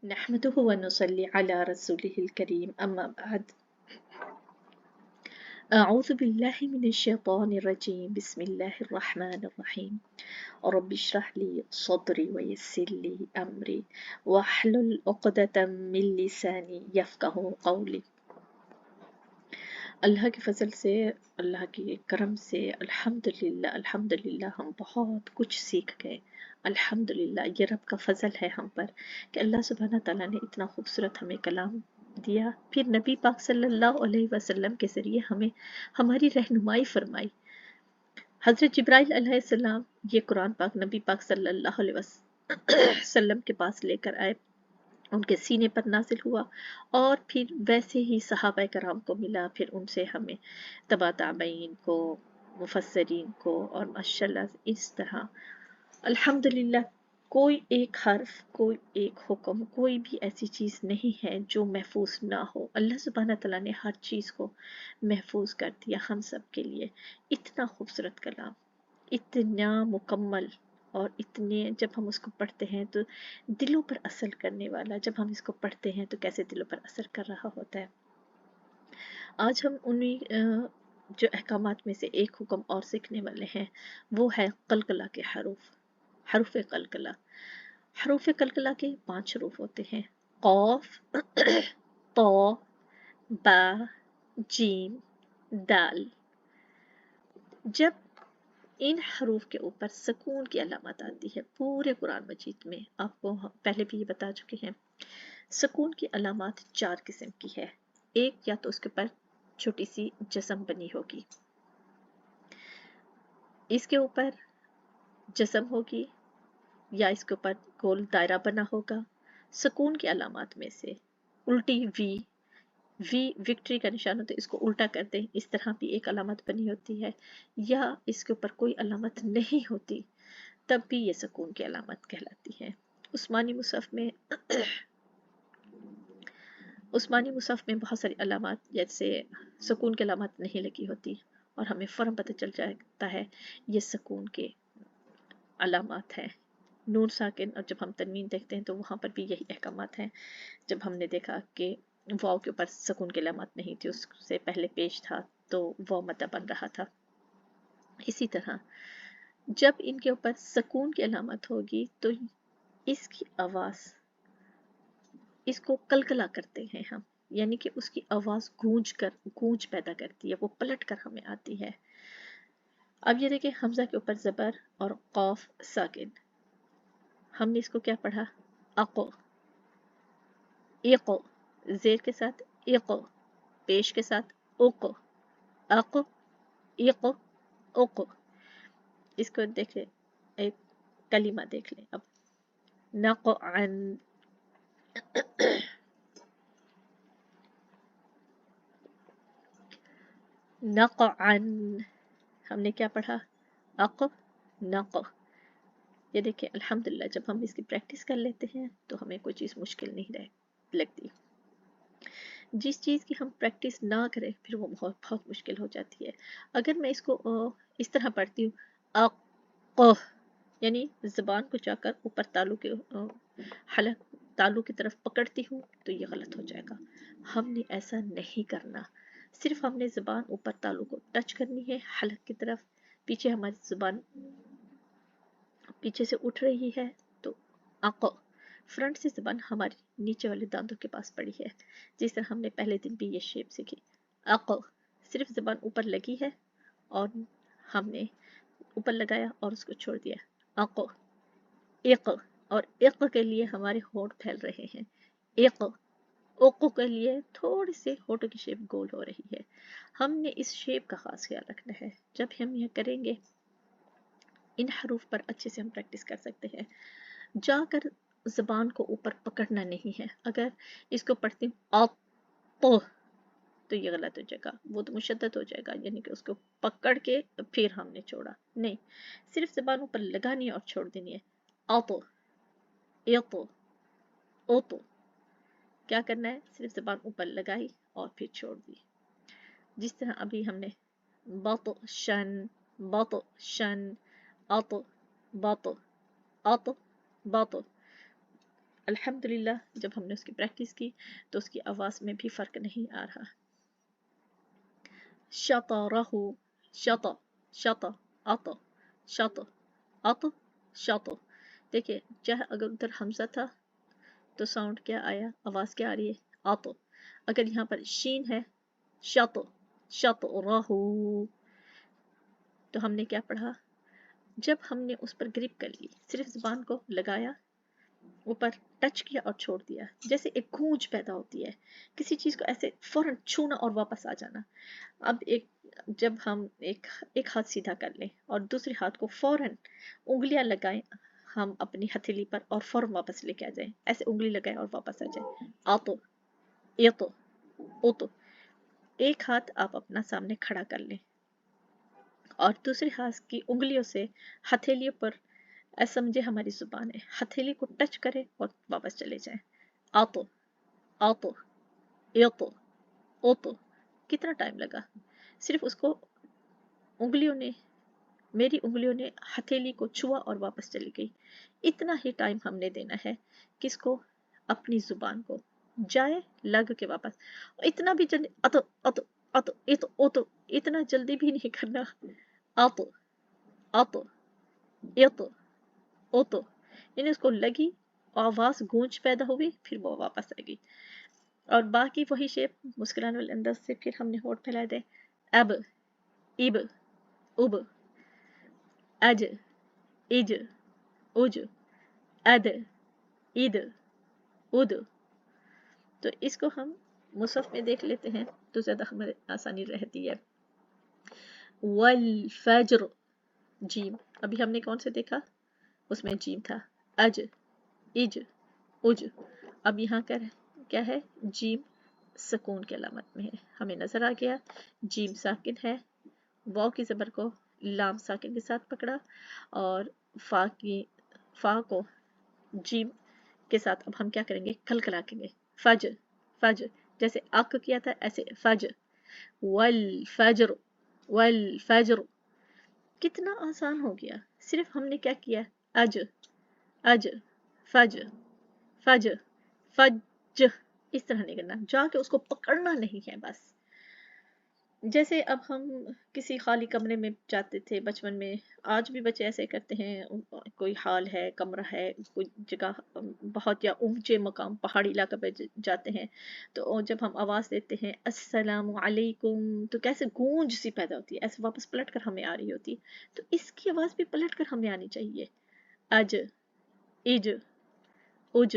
نحمده ونصلي على رسوله الكريم أما بعد أعوذ بالله من الشيطان الرجيم بسم الله الرحمن الرحيم رب اشرح لي صدري ويسر لي أمري واحلل عقدة من لساني يفقه قولي अल्लाह के फ़ज़ल से, अल्लाह के करम से अल्हम्दुलिल्लाह हम बहुत कुछ सीख गए। अल्हम्दुलिल्लाह, ये रब का फ़ज़ल है हम पर कि अल्लाह सुब्हाना तआला ने इतना खूबसूरत हमें कलाम दिया, फिर नबी पाक सल्लल्लाहु अलैहि वसल्लम के ज़रिए हमें हमारी रहनुमाई फरमाई। हज़रत जिब्राइल अलैहिस्सलाम ये कुरान पाक नबी पाक सल्लल्लाहु अलैहि वसल्लम के पास लेकर आए, उनके सीने पर नाज़िल हुआ और फिर वैसे ही सहाबा कराम को मिला, फिर उनसे हमें तबा ताबईन को, मुफस्सरीन को, और माशाअल्लाह इस तरह अल्हम्दुलिल्लाह कोई एक हर्फ, कोई एक हुक्म, कोई भी ऐसी चीज़ नहीं है जो महफूज ना हो। अल्लाह सुब्हाना तआला ने हर चीज़ को महफूज कर दिया हम सब के लिए। इतना खूबसूरत कलाम, इतना मुकम्मल, और इतने जब हम उसको पढ़ते हैं तो दिलों पर असर करने वाला, जब हम इसको पढ़ते हैं तो कैसे दिलों पर असर कर रहा होता है। आज हम उन्हीं जो अहकामात में से एक हुक्म और सीखने वाले हैं, वो है कलकला के हरूफ, हरूफ कलकला। हरूफ कलकला के 5 हरूफ होते हैं, कौफ, तो, बा, जीम, दाल। जब इन हरूफ के ऊपर सुकून की अलामत आती है पूरे कुरान मजीद में, आपको पहले भी ये बता चुके हैं, सुकून की अलामत 4 किस्म की है। एक, या तो उसके ऊपर छोटी सी जस्म बनी होगी, इसके ऊपर जस्म होगी, या इसके ऊपर गोल दायरा बना होगा। सुकून की अलामत में से उल्टी वी विक्ट्री का निशान होता है, इसको उल्टा कर दें, इस तरह भी एक अलामत बनी होती है, या इसके ऊपर कोई अलामत नहीं होती तब भी ये सुकून की अलामत कहलाती है। उस्मानी मुसहफ में बहुत सारी अलामत जैसे सुकून की अलामत नहीं लगी होती और हमें फ़ौरन पता चल जाता है ये सुकून के अलामत है। नून साकिन, और जब हम तनवीन देखते हैं तो वहाँ पर भी यही अहकामात हैं। जब हमने देखा कि वाव के ऊपर सुकून की अलामत नहीं थी, उससे पहले पेश था, तो वाव मद्दा बन रहा था। इसी तरह जब इनके ऊपर सुकून की अलामत होगी तो इसकी आवाज़, इसको कलकला करते हैं हम, यानी कि उसकी आवाज़ गूंज पैदा करती है, वो पलट कर हमें आती है। अब ये देखिए, हमज़ा के ऊपर ज़बर और क़ाफ साकिन, हमने इसको क्या पढ़ा, अक़ो, इक़ो, ज़ेर के साथ इक़ो, पेश के साथ उक़ो, अक़ो, इक़ो, उक़ो। इसको देख ले, एक कलिमा देख लें अब, नक़अन, नक़अन, हमने क्या पढ़ा, अक़, नक़। ये देखिए अल्हम्दुलिल्लाह, जब हम इसकी प्रैक्टिस कर लेते हैं तो हमें कोई चीज़ मुश्किल नहीं लगती। जिस चीज़ की हम प्रैक्टिस ना करें फिर वो बहुत बहुत मुश्किल हो जाती है। अगर मैं इसको इस तरह पढ़ती हूँ, अक़, यानी ज़बान को जाकर ऊपर तालू के हलक तालू की तरफ पकड़ती हूँ तो ये गलत हो जाएगा। हमने ऐसा नहीं करना, सिर्फ हमने ज़बान ऊपर तालू को टच करनी है, हलक की तरफ। पीछे हमारी ज़बान पीछे से उठ रही है तो अक़, फ्रंट से ज़बान हमारी नीचे वाले दांतों के पास पड़ी है, जिस तरह हमने पहले दिन भी ये शेप सीखी। अक़, सिर्फ ज़बान ऊपर लगी है और हमने ऊपर लगाया और उसको छोड़ दिया। अक़, इक़, और इक़ के लिए हमारे होंठ फैल रहे हैं। इक़, उक़ के लिए थोड़ी सी होठों की शेप गोल हो रही है। हमने इस शेप का ख़ास ख्याल रखना है। जब हम यह करेंगे, इन हरूफ पर अच्छे से हम प्रैक्टिस कर सकते हैं। जाकर ज़बान को ऊपर पकड़ना नहीं है। अगर इसको पढ़ती हूँ तो ये गलत हो जाएगा, वो तो मुशद्दद हो जाएगा, यानी कि उसको पकड़ के फिर हमने छोड़ा नहीं, सिर्फ ज़बान ऊपर लगानी है और छोड़ देनी है। आतो, एतो, ओतो, क्या करना है, सिर्फ ज़बान ऊपर लगाई और फिर छोड़ दी। जिस तरह अभी हमने बतशन, बतशन, आतो, बातो, आतो, बातो, अल्हम्दुलिल्लाह जब हमने उसकी प्रैक्टिस की तो उसकी आवाज़ में भी फ़र्क नहीं आ रहा। शतरहु, शत, शत, अत, शत, अत, शत। देखिए चाहे अगर उधर हमज़ा था तो साउंड क्या आया, आवाज़ क्या आ रही है, अत। अगर यहाँ पर शीन है, शत, शतरहु, तो हमने क्या पढ़ा, जब हमने उस पर ग्रिप कर ली, सिर्फ ज़ुबान को लगाया, ऊपर टच किया और छोड़ दिया, जैसे एक गूंज पैदा होती है, किसी चीज़ को ऐसे फौरन छूना और वापस आ जाना। अब जब हम एक हाथ सीधा कर लें और दूसरे हाथ को फौरन उंगलियां लगाएं हम अपनी हथेली पर और फौरन वापस लेके आ जाएं, ऐसे उंगली लगाएं और वापस आ जाएं, आतो, ये तो, ओ तो। एक हाथ आप अपना सामने खड़ा कर लें और दूसरे हाथ की उंगलियों से हथेलियों पर, ऐसा समझे हमारी जुबान है, हथेली को टच करें और वापस चले जाएं, आतो, आतो, ये तो, ओ तो। कितना टाइम लगा, सिर्फ उसको उंगलियों ने, मेरी उंगलियों ने हथेली को छुआ और वापस चली गई। इतना ही टाइम हमने देना है किसको, अपनी जुबान को, जाए लग के वापस। इतना भी जल्दी अतो अतो अतो ये तो ओ तो, इतना जल्दी भी नहीं करना, आतो, आतो, ये तो, ओ तो। यानी उसको लगी, आवाज गूंज पैदा हुई, फिर वो वापस आ गई। और बाकी वही शेप मुस्कुराने वाले अंदाज से फिर हमने होठ फैलाए दे, अब, इब, उब, अज, इज, उज, अद, इद, उद। तो इसको हम मुसहफ में देख लेते हैं तो ज़्यादा हमें आसानी रहती है। वल फज्र, जीम, अभी हमने कौन से देखा, उसमें जीम था, अज, इज, उज। अब यहाँ क्या है, जीम सुकून की अलामत में है, हमें नजर आ गया, जीम साकिन है, वाव की ज़बर को लाम साकिन के साथ पकड़ा और फा को जीम के साथ अब हम क्या करेंगे, कलकला केंगे, फज, फज, जैसे अक किया था ऐसे फज, वल फजर, वल फजर। कितना आसान हो गया, सिर्फ हमने क्या किया, अज, अज, फज, फज, फज, इस तरह नहीं करना, जाके उसको पकड़ना नहीं है बस। जैसे अब हम किसी खाली कमरे में जाते थे बचपन में, आज भी बच्चे ऐसे करते हैं, कोई हॉल है, कमरा है, कोई जगह बहुत या ऊंचे मकाम पहाड़ी इलाका पे जाते हैं, तो जब हम आवाज़ देते हैं अस्सलामु अलैकुम तो कैसे गूंज सी पैदा होती है, ऐसे वापस पलट कर हमें आ रही होती, तो इसकी आवाज़ भी पलट कर हमें आनी चाहिए, अज, इज, उज।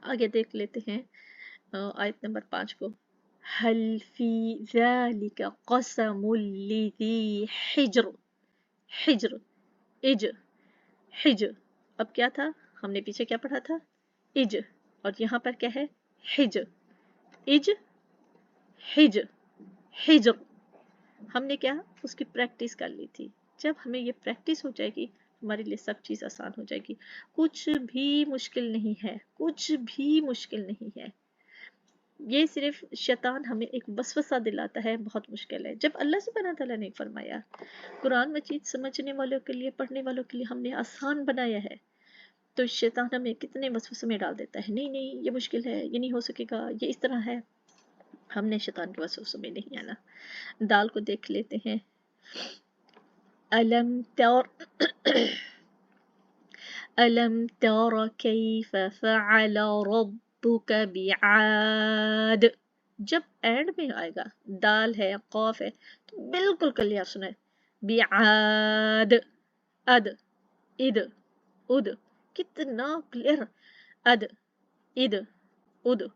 आगे देख लेते हैं आयत नंबर 5 को, हल फी ज़ालिका क़समुल लिज़ी हिज्र, हिज्र, इज, हिज। अब क्या था, हमने पीछे क्या पढ़ा था, इज, और यहाँ पर क्या है, हिज, इज, हिज, हिज्र। हमने क्या उसकी प्रैक्टिस कर ली थी, जब हमें ये प्रैक्टिस हो जाएगी हमारे लिए सब चीज़ आसान हो जाएगी, कुछ भी मुश्किल नहीं है, कुछ भी मुश्किल नहीं है। ये सिर्फ शैतान हमें एक वसवसा दिलाता है, बहुत मुश्किल है, जब अल्लाह सुब्हानहू तआला ने फरमाया कुरान मजीद समझने वालों के लिए, पढ़ने वालों के लिए हमने आसान बनाया है, तो शैतान हमें कितने वसवसे में डाल देता है, नहीं नहीं ये मुश्किल है, ये नहीं हो सकेगा, ये इस तरह है। हमने शैतान के वसवसों में नहीं आना। दाल को देख लेते हैं, अलम तर अलम तर कैफ फअल रब्बुक बिआद। जब एंड में आएगा, दाल है, कौफ है, तो बिल्कुल क्लियर सुने, बिआद, अद, इद, उद, कितना क्लियर, अद, इद, उद,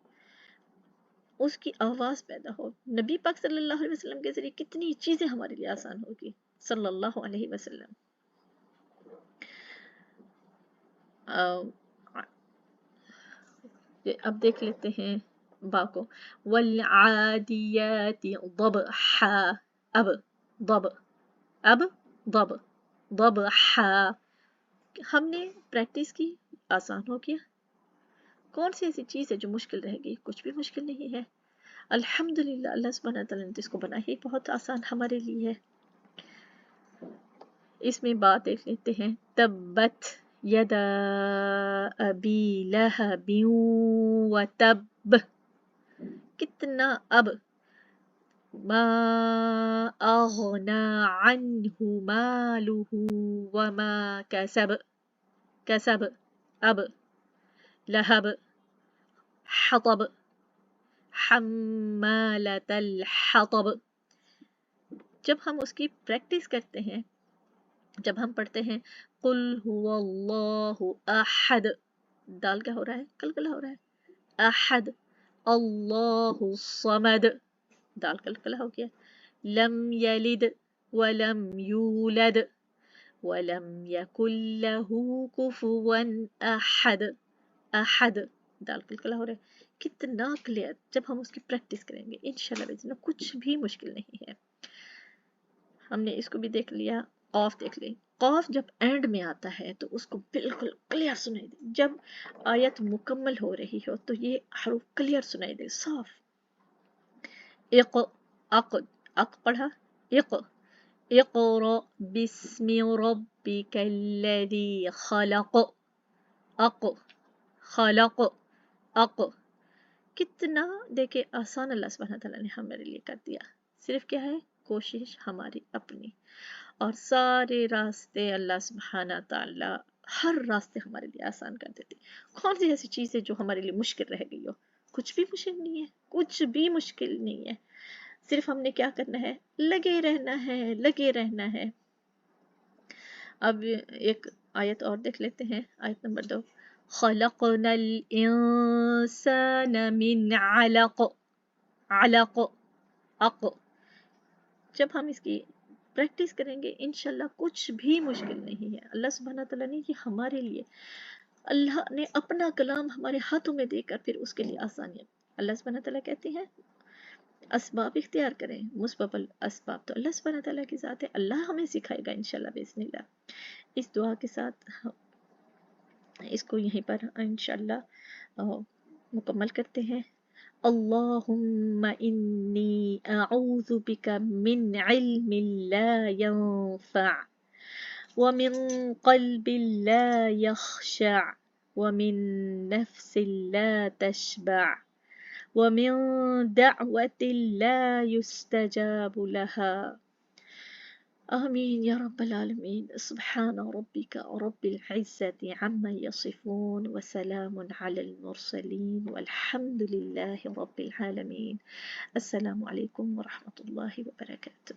उसकी आवाज पैदा हो। नबी पाक सल्लल्लाहु अलैहि वसल्लम के जरिए कितनी चीजें हमारे लिए आसान होगी, सल्लल्लाहु अलैहि वसल्लम। अब देख लेते हैं बा को, वल आदियाति ज़बहा, अब ज़ब, अब ज़ब, ज़बहा। हमने प्रैक्टिस की, आसान हो गया। कौन सी ऐसी चीज़ है जो मुश्किल रहेगी, कुछ भी मुश्किल नहीं है। अल्हम्दुलिल्लाह अल्लाह सुब्हानहू व तआला ने इसको बनाया ही बहुत आसान हमारे लिए है। इसमें बात देख लेते हैं, तब्बत يدا أبي لهب وتب. कितना अब ما أغنى عنه ماله وما كسب अब لهب حطب حمالة الحطب. जब हम उसकी प्रैक्टिस करते हैं, जब हम पढ़ते हैं कुल हुवल्लाहु अहद, दाल क्या हो रहा है, कलकला हो रहा है, अहद, अल्लाहु समद, दाल कलकला हो गया, लम यलिद वलम यूलद वलम यकुल लहू कुफुवन अहद, अहद, दाल कलकला हो रहा है. कितना क्लियर. जब हम उसकी प्रैक्टिस करेंगे इंशाल्लाह कुछ भी मुश्किल नहीं है. हमने इसको भी देख लिया, कॉफ देख ली. कॉफ जब एंड में आता है तो उसको बिल्कुल क्लियर सुनाई दे. जब आयत मुकम्मल हो रही हो तो ये हरूफ क्लियर सुनाई दे, साफ. इक, अक, अक पढ़ा, इक, इक़रा बिस्मि रब्बिकल्लज़ी खलक़, अक, खलक़, अक. कितना देखे आसान अल्लाह सुब्हानहू तआला ने हमारे लिए कर दिया. सिर्फ क्या है, कोशिश हमारी अपनी, और सारे रास्ते अल्लाह सुब्हानहू तआला हर रास्ते हमारे लिए आसान कर देते. कौन सी ऐसी चीज़ है जो हमारे लिए मुश्किल रह गई हो? कुछ भी मुश्किल नहीं है, कुछ भी मुश्किल नहीं है. सिर्फ हमने क्या करना है, लगे रहना है, लगे रहना है. अब एक आयत और देख लेते हैं, आयत नंबर 2. खलक़नल इंसान मिन अलक़, अलक़, अक़. जब हम इसकी प्रैक्टिस करेंगे इंशाल्लाह कुछ भी मुश्किल नहीं है. अल्लाह सुब्हानहू तआला ने ये हमारे लिए, अल्लाह ने अपना कलाम हमारे हाथों में देकर फिर उसके लिए आसानियाँ. अल्लाह सुब्हानहू तआला कहते हैं असबाब इख्तियार करें, मुस्बबल असबाब तो अल्लाह सुब्हानहू तआला की ज़ात है. अल्लाह हमें सिखाएगा इंशाल्लाह बिस्मिल्लाह. इस दुआ के साथ इसको यहीं पर इंशाल्लाह मुकम्मल करते हैं. अल्लाहुम्मा इन्नी अऊज़ु बिका मिन इल्मिन ला यंफ़अ व मिन क़ल्बिन ला यख़शअ व मिन नफ़्सिन ला तशबअ व मिन दअवतिन ला युस्तजाबु लहा. آمين يا رب العالمين. سبحان ربك رب العزة عما يصفون وسلام على المرسلين والحمد لله رب العالمين. السلام عليكم ورحمة الله وبركاته.